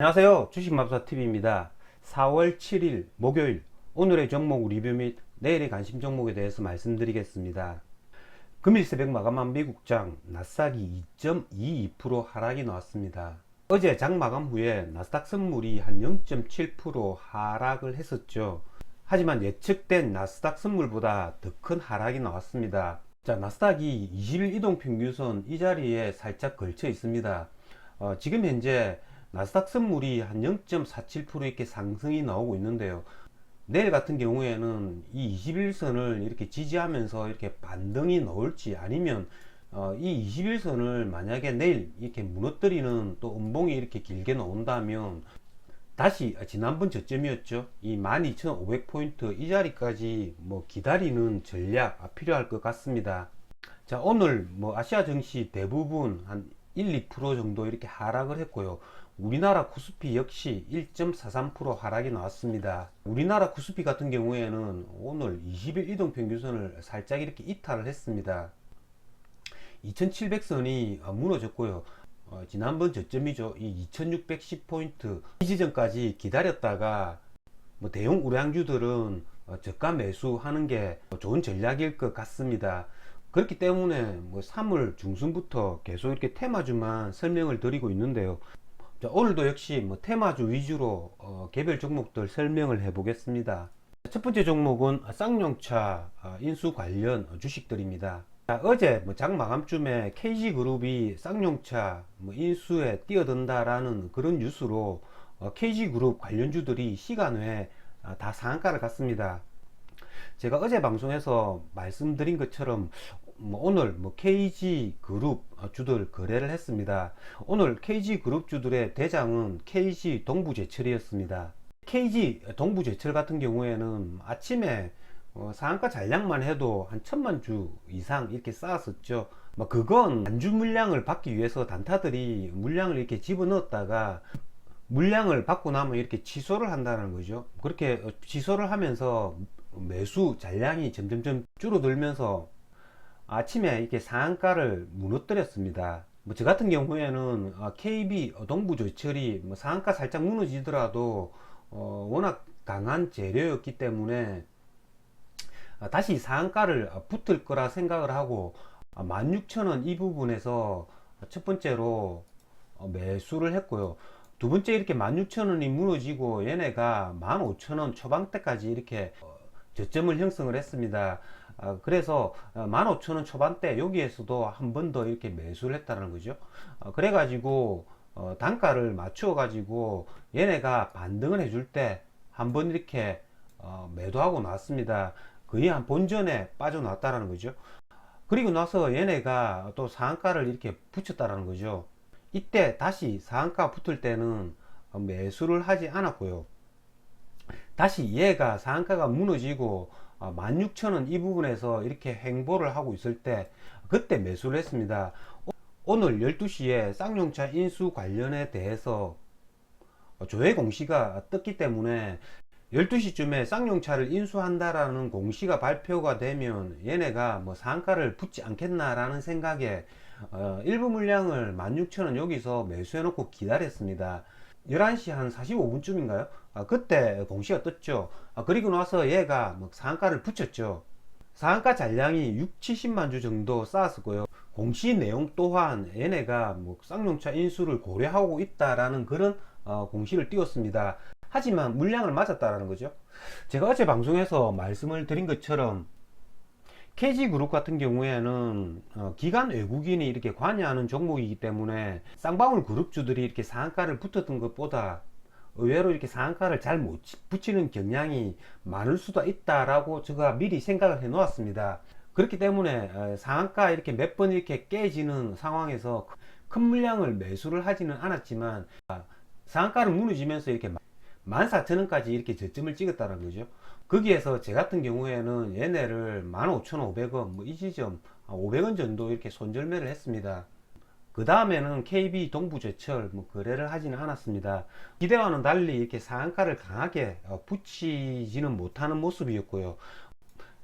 안녕하세요. 주식맘사TV입니다. 4월 7일 목요일 오늘의 종목 리뷰 및 내일의 관심 종목에 대해서 말씀드리겠습니다. 금일 새벽 마감한 미국장 나스닥이 2.22% 하락이 나왔습니다. 어제 장 마감 후에 나스닥 선물이 한 0.7% 하락을 했었죠. 하지만 예측된 나스닥 선물보다 더 큰 하락이 나왔습니다. 자, 나스닥이 20일 이동평균선 이 자리에 살짝 걸쳐 있습니다. 지금 현재 나스닥 선물이 한 0.47% 이렇게 상승이 나오고 있는데요. 내일 같은 경우에는 이 21선을 이렇게 지지하면서 이렇게 반등이 나올지 아니면 이 21선을 만약에 내일 이렇게 무너뜨리는 또 음봉이 이렇게 길게 나온다면 다시 지난번 저점이었죠. 이 12,500포인트 이 자리까지 뭐 기다리는 전략 필요할 것 같습니다. 자, 오늘 뭐 아시아 증시 대부분 한 1~2% 정도 이렇게 하락을 했고요. 우리나라 코스피 역시 1.43% 하락이 나왔습니다. 우리나라 코스피 같은 경우에는 오늘 20일 이동평균선을 살짝 이렇게 이탈을 했습니다. 2700선이 무너졌고요. 지난번 저점이죠. 이 2610포인트 이 지점까지 기다렸다가 뭐 대형 우량주들은 저가 매수하는 게 좋은 전략일 것 같습니다. 그렇기 때문에 뭐 3월 중순부터 계속 이렇게 테마주만 설명을 드리고 있는데요. 자, 오늘도 역시 뭐 테마주 위주로 개별 종목들 설명을 해 보겠습니다. 첫 번째 종목은 쌍용차 인수 관련 주식들입니다. 자, 어제 뭐 장 마감쯤에 KG그룹이 쌍용차 뭐 인수에 뛰어든다라는 그런 뉴스로 KG그룹 관련주들이 시간 외에 다 상한가를 갔습니다. 제가 어제 방송에서 말씀드린 것처럼 오늘 KG그룹 주들 거래를 했습니다. 오늘 KG그룹 주들의 대장은 KG동부제철이었습니다. KG동부제철 같은 경우에는 아침에 상한가 잔량만 해도 한 1000만 주 이상 이렇게 쌓았었죠. 그건 안주 물량을 받기 위해서 단타들이 물량을 이렇게 집어넣었다가 물량을 받고 나면 이렇게 취소를 한다는 거죠. 그렇게 취소를 하면서 매수 잔량이 점점점 줄어들면서 아침에 이렇게 상한가를 무너뜨렸습니다. 저 같은 경우에는 KB 동부제철이 상한가 살짝 무너지더라도 워낙 강한 재료였기 때문에 다시 상한가를 붙을 거라 생각을 하고 16,000원 이 부분에서 첫 번째로 매수를 했고요. 두 번째 이렇게 16,000원이 무너지고 얘네가 15,000원 초반대까지 이렇게 저점을 형성을 했습니다. 그래서 15,000원 초반대 여기에서도 한 번 더 이렇게 매수를 했다는 거죠. 그래가지고 단가를 맞추어 가지고 얘네가 반등을 해줄 때 한 번 이렇게 매도하고 나왔습니다. 거의 한 본전에 빠져나왔다는 거죠. 그리고 나서 얘네가 또 상한가를 이렇게 붙였다는 거죠. 이때 다시 상한가 붙을 때는 매수를 하지 않았고요. 다시 얘가 상한가가 무너지고 16,000원 이 부분에서 이렇게 횡보를 하고 있을 때 그때 매수를 했습니다. 오늘 12시에 쌍용차 인수 관련에 대해서 조회 공시가 떴기 때문에 12시쯤에 쌍용차를 인수한다라는 공시가 발표가 되면 얘네가 상한가를 붙지 않겠나라는 생각에 일부 물량을 16,000원 여기서 매수해 놓고 기다렸습니다. 11시 한 45분쯤인가요? 그때 공시가 떴죠. 그리고 나서 얘가 상한가를 붙였죠. 상한가 잔량이 6, 70만 주 정도 쌓았었고요. 공시 내용 또한 얘네가 쌍용차 인수를 고려하고 있다라는 그런 공시를 띄웠습니다. 하지만 물량을 맞았다라는 거죠. 제가 어제 방송에서 말씀을 드린 것처럼 KG그룹 같은 경우에는 기관 외국인이 이렇게 관여하는 종목이기 때문에 쌍방울 그룹주들이 이렇게 상한가를 붙었던 것보다 의외로 이렇게 상한가를 잘 못 붙이는 경향이 많을 수도 있다라고 제가 미리 생각을 해 놓았습니다. 그렇기 때문에 상한가 이렇게 몇 번 이렇게 깨지는 상황에서 큰 물량을 매수를 하지는 않았지만 상한가를 무너지면서 이렇게 14,000원까지 이렇게 저점을 찍었다는 거죠. 거기에서 제 같은 경우에는 얘네를 15,500원 이 지점 500원 정도 이렇게 손절매를 했습니다. 그 다음에는 KB 동부제철 거래를 하지는 않았습니다. 기대와는 달리 이렇게 상한가를 강하게 붙이지는 못하는 모습이었고요.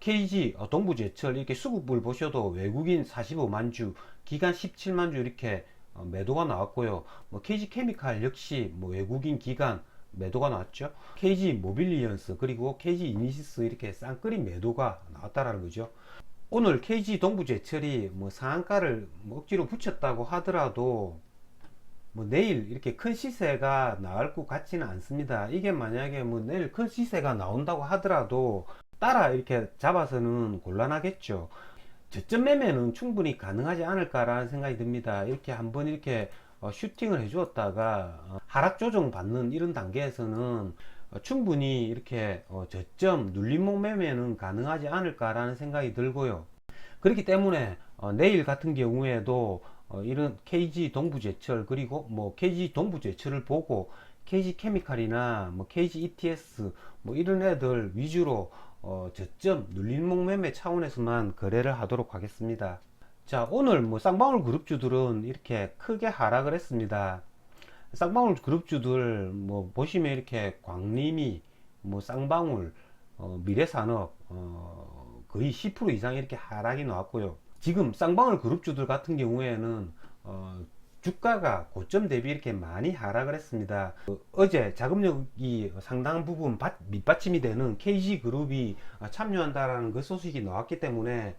KG 동부제철 이렇게 수급을 보셔도 외국인 45만 주, 기간 17만 주 이렇게 매도가 나왔고요. 뭐 KG케미칼 역시 뭐 외국인 기관 매도가 나왔죠. KG 모빌리언스 그리고 KG 이니시스 이렇게 쌍끌이 매도가 나왔다라는 거죠. 오늘 KG 동부제철이 뭐 상한가를 뭐 억지로 붙였다고 하더라도 뭐 내일 이렇게 큰 시세가 나올 것 같지는 않습니다. 이게 만약에 뭐 내일 큰 시세가 나온다고 하더라도 따라 이렇게 잡아서는 곤란하겠죠. 저점 매매는 충분히 가능하지 않을까라는 생각이 듭니다. 이렇게 한번 이렇게 슈팅을 해 주었다가 하락 조정 받는 이런 단계에서는 충분히 이렇게 저점 눌림목 매매는 가능하지 않을까라는 생각이 들고요. 그렇기 때문에 내일 같은 경우에도 이런 KG 동부제철 그리고 뭐 KG 동부제철을 보고 KG케미칼이나 뭐 KG ETS 뭐 이런 애들 위주로 저점 눌림목 매매 차원에서만 거래를 하도록 하겠습니다. 자, 오늘 뭐 쌍방울 그룹주들은 이렇게 크게 하락을 했습니다. 쌍방울 그룹주들 뭐 보시면 이렇게 광림이 뭐 쌍방울 미래산업 거의 10% 이상 이렇게 하락이 나왔고요. 지금 쌍방울 그룹주들 같은 경우에는 주가가 고점 대비 이렇게 많이 하락을 했습니다. 어제 자금력이 상당 부분 밑받침이 되는 KG그룹이 참여한다라는 그 소식이 나왔기 때문에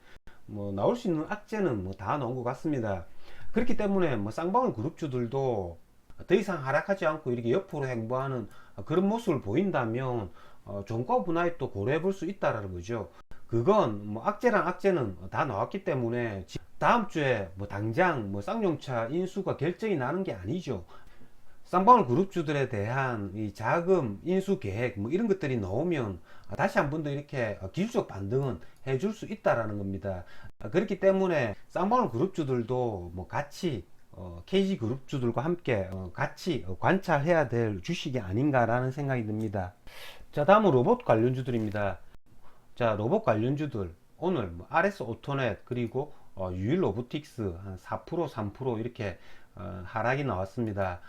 뭐 나올 수 있는 악재는 뭐 다 나온 것 같습니다. 그렇기 때문에 뭐 쌍방울 그룹주들도 더 이상 하락하지 않고 이렇게 옆으로 행보하는 그런 모습을 보인다면 종가 분할 또 고려해 볼 수 있다라는 거죠. 그건 뭐 악재란 악재는 다 나왔기 때문에 다음 주에 뭐 당장 뭐 쌍용차 인수가 결정이 나는 게 아니죠. 쌍방울 그룹주들에 대한 이 자금 인수 계획 뭐 이런 것들이 나오면 다시 한 번 더 이렇게 기술적 반등은 해줄 수 있다라는 겁니다. 그렇기 때문에 쌍방울 그룹주들도 뭐 같이 KG 그룹주들과 함께 같이 관찰해야 될 주식이 아닌가라는 생각이 듭니다. 자, 다음은 로봇 관련주들입니다. 자, 로봇 관련주들 오늘 뭐 RS 오토넷 그리고 유일 로보틱스 한 4% 3% 이렇게 하락이 나왔습니다.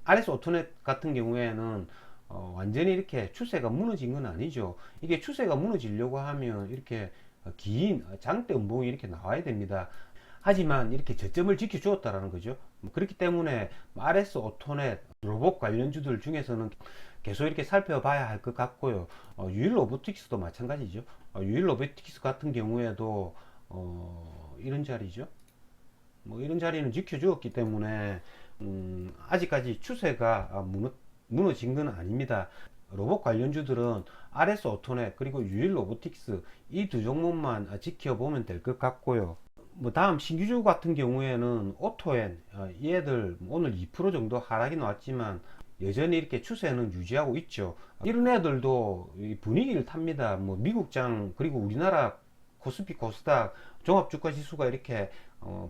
RS 오토넷 같은 경우에는 완전히 이렇게 추세가 무너진 건 아니죠. 이게 추세가 무너지려고 하면 이렇게 긴 장대 음봉이 이렇게 나와야 됩니다. 하지만 이렇게 저점을 지켜주었다라는 거죠. 그렇기 때문에 RS 오토넷 로봇 관련주들 중에서는 계속 이렇게 살펴봐야 할 것 같고요. 유일 로보틱스도 마찬가지죠. 유일 로보틱스 같은 경우에도 이런 자리죠. 뭐 이런 자리는 지켜주었기 때문에 아직까지 추세가 무너진 건 아닙니다. 로봇 관련주들은 RS 오토넷 그리고 유일 로보틱스 이 두 종목만 지켜보면 될 것 같고요. 뭐 다음 신규주 같은 경우에는 오토엔 이 애들 오늘 2% 정도 하락이 나왔지만 여전히 이렇게 추세는 유지하고 있죠. 이런 애들도 분위기를 탑니다. 뭐 미국장 그리고 우리나라 코스피 코스닥 종합주가지수가 이렇게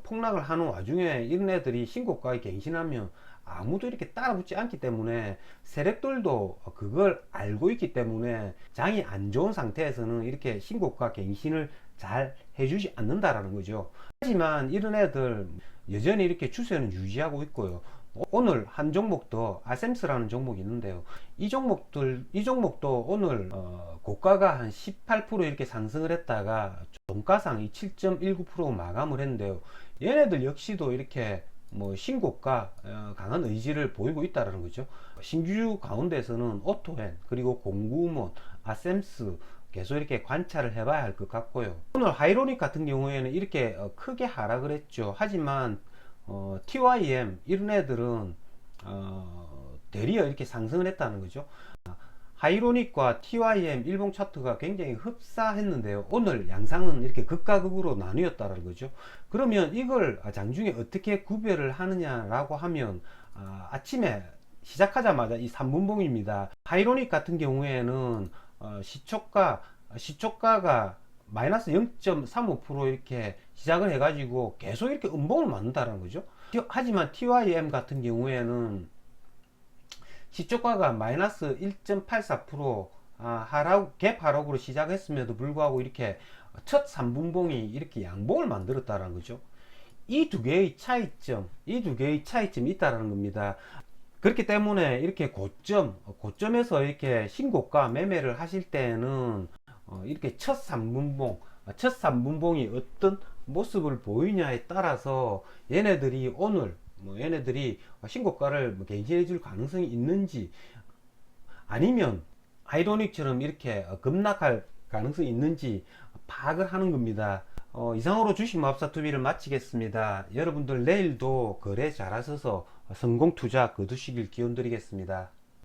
폭락을 하는 와중에 이런 애들이 신고가에 갱신하면 아무도 이렇게 따라붙지 않기 때문에 세력들도 그걸 알고 있기 때문에 장이 안 좋은 상태에서는 이렇게 신고가 갱신을 잘 해주지 않는다라는 거죠. 하지만 이런 애들 여전히 이렇게 추세는 유지하고 있고요. 오늘 한 종목 더 아셈스라는 종목이 있는데요. 이 종목도 오늘 고가가 한 18% 이렇게 상승을 했다가 종가상 7.19% 마감을 했는데요. 얘네들 역시도 이렇게 뭐 신고가 강한 의지를 보이고 있다는 거죠. 신규 가운데서는 오토엔 그리고 공구몬, 아셈스 계속 이렇게 관찰을 해봐야 할 것 같고요. 오늘 하이로닉 같은 경우에는 이렇게 크게 하락을 했죠. 하지만 TYM 이런 애들은 대리어 이렇게 상승을 했다는 거죠. 하이로닉과 TYM 일봉 차트가 굉장히 흡사했는데요. 오늘 양상은 이렇게 극과 극으로 나뉘었다는 거죠. 그러면 이걸 장중에 어떻게 구별을 하느냐라고 하면 아침에 시작하자마자 이 3분봉입니다. 하이로닉 같은 경우에는 시초가가 마이너스 0.35% 이렇게 시작을 해가지고 계속 이렇게 음봉을 만든다는 거죠. 하지만 TYM 같은 경우에는 시초가가 마이너스 1.84% 갭 하락으로 시작했음에도 불구하고 이렇게 첫 3분봉이 이렇게 양봉을 만들었다는 거죠. 이 두 개의 차이점이 있다는 겁니다. 그렇기 때문에 이렇게 고점에서 이렇게 신고가 매매를 하실 때는 이렇게 첫 3분봉이 어떤 모습을 보이냐에 따라서 얘네들이 오늘 뭐 얘네들이 신고가를 뭐 갱신해 줄 가능성이 있는지, 아니면 아이로닉처럼 이렇게 급락할 가능성이 있는지 파악을 하는 겁니다. 이상으로 주식마법사 투비를 마치겠습니다. 여러분들 내일도 거래 잘하셔서 성공 투자 거두시길 기원 드리겠습니다.